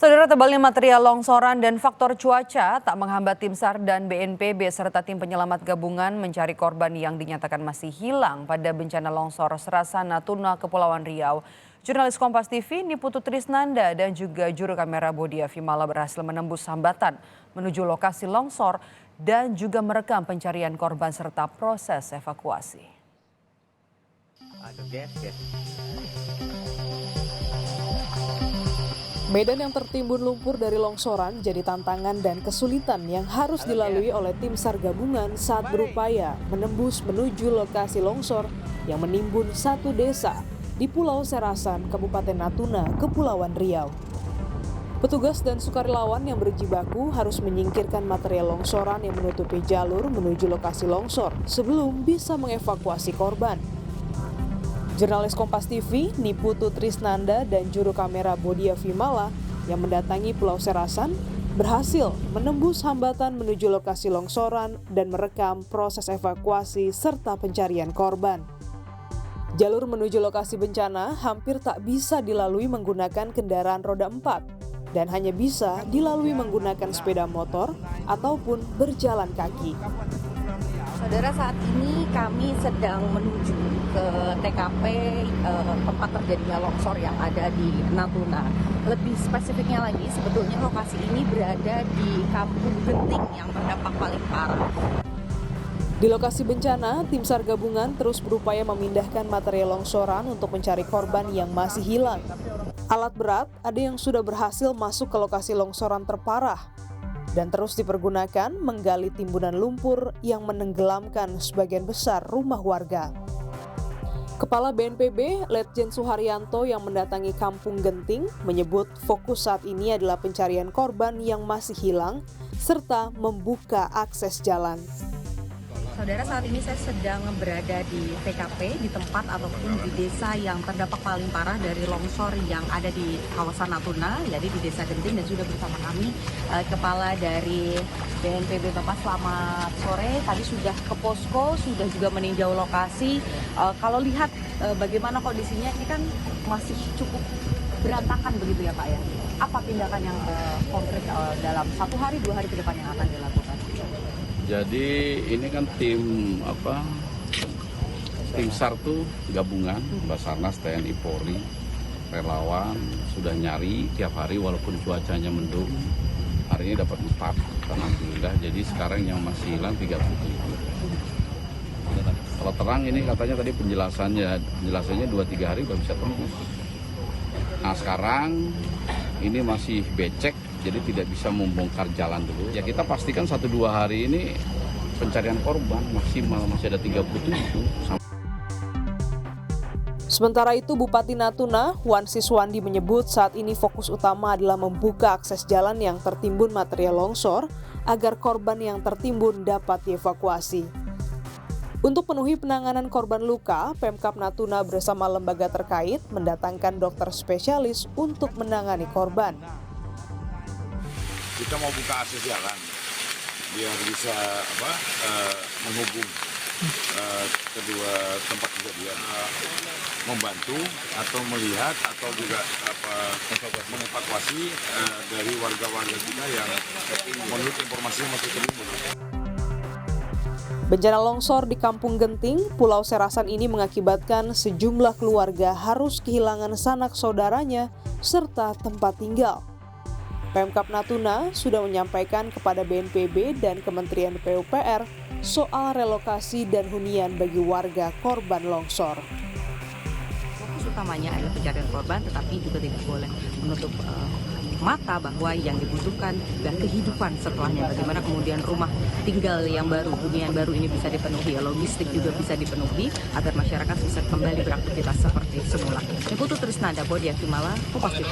Saudara, tebalnya material longsoran dan faktor cuaca tak menghambat tim SAR dan BNPB serta tim penyelamat gabungan mencari korban yang dinyatakan masih hilang pada bencana longsor Serasa Natuna, Kepulauan Riau. Jurnalis Kompas TV Niputu Trisnanda dan juga juru kamera Bodia Vimala berhasil menembus hambatan menuju lokasi longsor dan juga merekam pencarian korban serta proses evakuasi. Medan yang tertimbun lumpur dari longsoran jadi tantangan dan kesulitan yang harus dilalui oleh tim SAR gabungan saat berupaya menembus menuju lokasi longsor yang menimbun satu desa di Pulau Serasan, Kabupaten Natuna, Kepulauan Riau. Petugas dan sukarelawan yang berjibaku harus menyingkirkan material longsoran yang menutupi jalur menuju lokasi longsor sebelum bisa mengevakuasi korban. Jurnalis Kompas TV Niputu Trisnanda dan juru kamera Bodia Vimala yang mendatangi Pulau Serasan berhasil menembus hambatan menuju lokasi longsoran dan merekam proses evakuasi serta pencarian korban. Jalur menuju lokasi bencana hampir tak bisa dilalui menggunakan kendaraan roda 4 dan hanya bisa dilalui menggunakan sepeda motor ataupun berjalan kaki. Saudara, saat ini kami sedang menuju ke TKP tempat terjadinya longsor yang ada di Natuna. Lebih spesifiknya lagi, sebetulnya lokasi ini berada di Kampung Genting yang terdampak paling parah. Di lokasi bencana, tim SAR gabungan terus berupaya memindahkan material longsoran untuk mencari korban yang masih hilang. Alat berat ada yang sudah berhasil masuk ke lokasi longsoran terparah dan terus dipergunakan menggali timbunan lumpur yang menenggelamkan sebagian besar rumah warga. Kepala BNPB, Letjen Suharyanto yang mendatangi Kampung Genting menyebut fokus saat ini adalah pencarian korban yang masih hilang serta membuka akses jalan. Saudara, saat ini saya sedang berada di TKP, di tempat ataupun di desa yang terdampak paling parah dari longsor yang ada di kawasan Natuna, yaitu di Desa Genting, dan sudah bersama kami Kepala dari BNPB. Bapak, selamat sore. Tadi sudah ke posko, sudah juga meninjau lokasi. Kalau lihat bagaimana kondisinya, ini kan masih cukup berantakan begitu ya Pak ya. Apa tindakan yang konkret dalam 1 hari, 2 hari ke depan yang akan dilakukan? Jadi ini kan tim SAR tuh gabungan Basarnas, TNI, Polri, relawan sudah nyari tiap hari walaupun cuacanya mendung. Hari ini dapat 4, alhamdulillah. Jadi sekarang yang masih hilang 37. Kalau terang ini katanya tadi penjelasannya 2-3 hari udah bisa tembus. Nah sekarang ini masih becek, jadi tidak bisa membongkar jalan dulu. Ya kita pastikan 1-2 hari ini pencarian korban maksimal masih ada 37. Sementara itu Bupati Natuna, Wan Siswandi menyebut saat ini fokus utama adalah membuka akses jalan yang tertimbun material longsor agar korban yang tertimbun dapat dievakuasi. Untuk penuhi penanganan korban luka, Pemkab Natuna bersama lembaga terkait mendatangkan dokter spesialis untuk menangani korban. Kita mau buka akses jalan biar bisa menghubung kedua tempat kejadian, membantu atau melihat atau juga mengevakuasi dari warga-warga kita yang menurut informasi masih tertimbun. Bencana longsor di Kampung Genting, Pulau Serasan ini mengakibatkan sejumlah keluarga harus kehilangan sanak saudaranya serta tempat tinggal. Pemkab Natuna sudah menyampaikan kepada BNPB dan Kementerian PUPR soal relokasi dan hunian bagi warga korban longsor. Fokus utamanya adalah pencarian korban, tetapi juga tidak boleh menutup mata bahwa yang dibutuhkan dan kehidupan setelahnya, bagaimana kemudian rumah tinggal yang baru, hunian baru ini bisa dipenuhi, logistik juga bisa dipenuhi agar masyarakat bisa kembali beraktivitas seperti semula. Niputu Trisnanda, Bodia Vimala, Kompas TV.